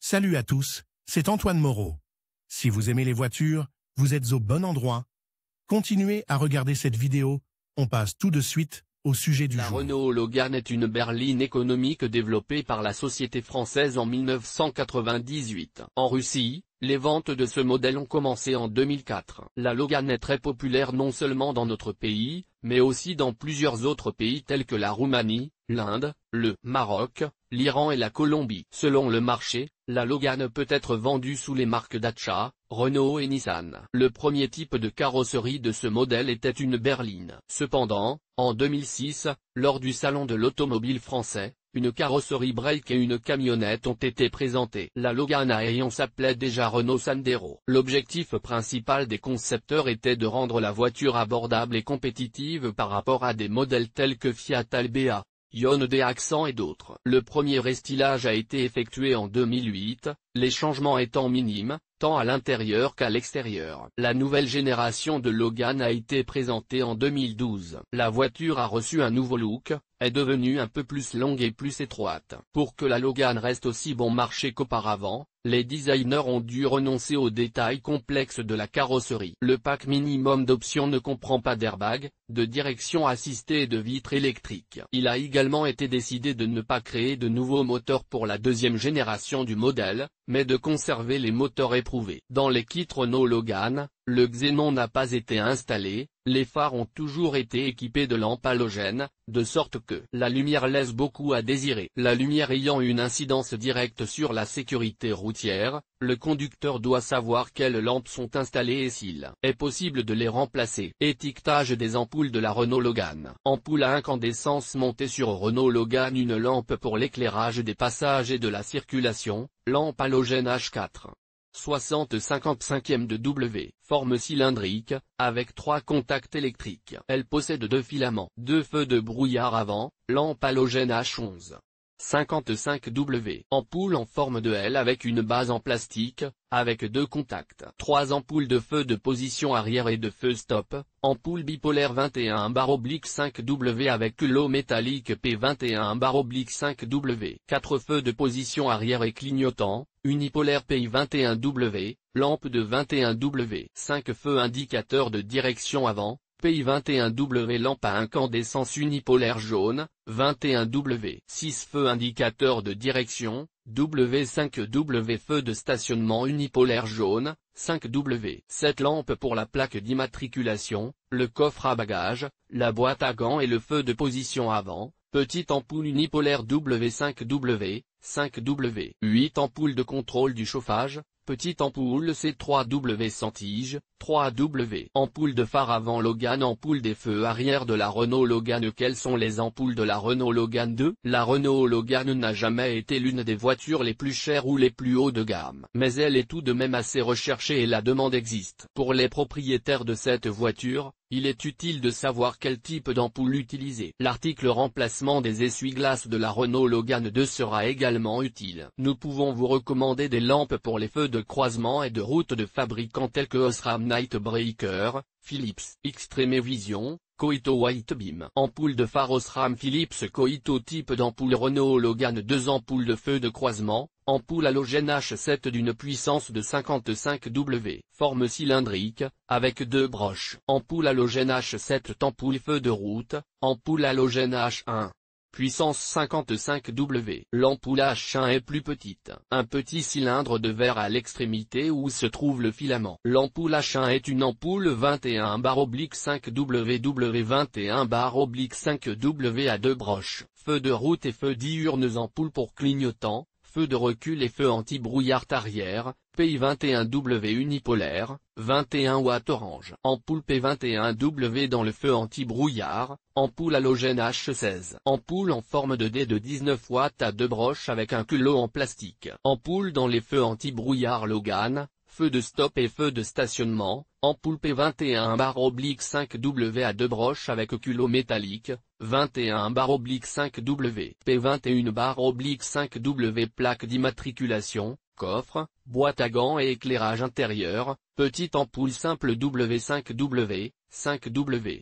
Salut à tous, c'est Antoine Moreau. Si vous aimez les voitures, vous êtes au bon endroit. Continuez à regarder cette vidéo, on passe tout de suite au sujet du jour. La Renault Logan est une berline économique développée par la société française en 1998. En Russie, les ventes de ce modèle ont commencé en 2004. La Logan est très populaire non seulement dans notre pays, mais aussi dans plusieurs autres pays tels que la Roumanie, l'Inde, le Maroc, l'Iran et la Colombie. Selon le marché, la Logan peut être vendue sous les marques Dacia, Renault et Nissan. Le premier type de carrosserie de ce modèle était une berline. Cependant, en 2006, lors du salon de l'automobile français, une carrosserie break et une camionnette ont été présentées. La Logan à Aeon s'appelait déjà Renault Sandero. L'objectif principal des concepteurs était de rendre la voiture abordable et compétitive par rapport à des modèles tels que Fiat Albea, Hyundai Accent et d'autres. Le premier restylage a été effectué en 2008, les changements étant minimes, tant à l'intérieur qu'à l'extérieur. La nouvelle génération de Logan a été présentée en 2012. La voiture a reçu un nouveau look, est devenue un peu plus longue et plus étroite. Pour que la Logan reste aussi bon marché qu'auparavant, les designers ont dû renoncer aux détails complexes de la carrosserie. Le pack minimum d'options ne comprend pas d'airbag, de direction assistée et de vitres électriques. Il a également été décidé de ne pas créer de nouveaux moteurs pour la deuxième génération du modèle, mais de conserver les moteurs éprouvés. Dans les kits Renault Logan, le xénon n'a pas été installé, les phares ont toujours été équipés de lampes halogènes, de sorte que la lumière laisse beaucoup à désirer. La lumière ayant une incidence directe sur la sécurité routière, le conducteur doit savoir quelles lampes sont installées et s'il est possible de les remplacer. Étiquetage des ampoules de la Renault Logan. Ampoule à incandescence montée sur Renault Logan. Une lampe pour l'éclairage des passages et de la circulation, lampe halogène H4. 60-55e de W, forme cylindrique, avec 3 contacts électriques. Elle possède 2 filaments. 2 feux de brouillard avant, lampe halogène H11. 55W. Ampoule en forme de L avec une base en plastique, avec 2 contacts. 3 ampoules de feu de position arrière et de feu stop, ampoule bipolaire 21/5W avec culot métallique P21/5W. 4 feux de position arrière et clignotant, unipolaire PI21W, lampe de 21W. 5 feux indicateurs de direction avant, PI21W. Lampe à incandescence unipolaire jaune, 21W. 6 feux indicateurs de direction, W5W. Feu de stationnement unipolaire jaune, 5W. 7 lampes pour la plaque d'immatriculation, le coffre à bagages, la boîte à gants et le feu de position avant. Petite ampoule unipolaire W5W, 5W. 8 ampoules de contrôle du chauffage, petite ampoule C3W sans tige, 3W. Ampoule de phare avant Logan. Ampoule des feux arrière de la Renault Logan. Quelles sont les ampoules de la Renault Logan 2? La Renault Logan n'a jamais été l'une des voitures les plus chères ou les plus haut de gamme. Mais elle est tout de même assez recherchée et la demande existe. Pour les propriétaires de cette voiture, il est utile de savoir quel type d'ampoule utiliser. L'article remplacement des essuie-glaces de la Renault Logan 2 sera également utile. Nous pouvons vous recommander des lampes pour les feux de croisement et de route de fabricants tels que Osram Night Breaker, Philips, Extreme Vision, Koito White Beam. Ampoule de phare Osram Philips Koito. Type d'ampoule Renault Logan 2. Ampoule de feu de croisement, ampoule halogène H7 d'une puissance de 55W. Forme cylindrique, avec 2 broches. Ampoule halogène H7. Ampoule feu de route, ampoule halogène H1. Puissance 55W. L'ampoule H1 est plus petite. Un petit cylindre de verre à l'extrémité où se trouve le filament. L'ampoule H1 est une ampoule 21/5W. 21/5W à 2 broches. Feu de route et feu diurnes. Ampoule pour clignotant, feu de recul et feu anti-brouillard arrière, PI21W unipolaire, 21 watts orange. Ampoule P21W dans le feu anti-brouillard, ampoule halogène H16. Ampoule en forme de D de 19 watts à 2 broches avec un culot en plastique. Ampoule dans les feux anti-brouillard Logan, feu de stop et feu de stationnement, ampoule P21/5W à 2 broches avec culot métallique, 21/5W. P21/5W. Plaque d'immatriculation, coffre, boîte à gants et éclairage intérieur, petite ampoule simple W5W, 5W.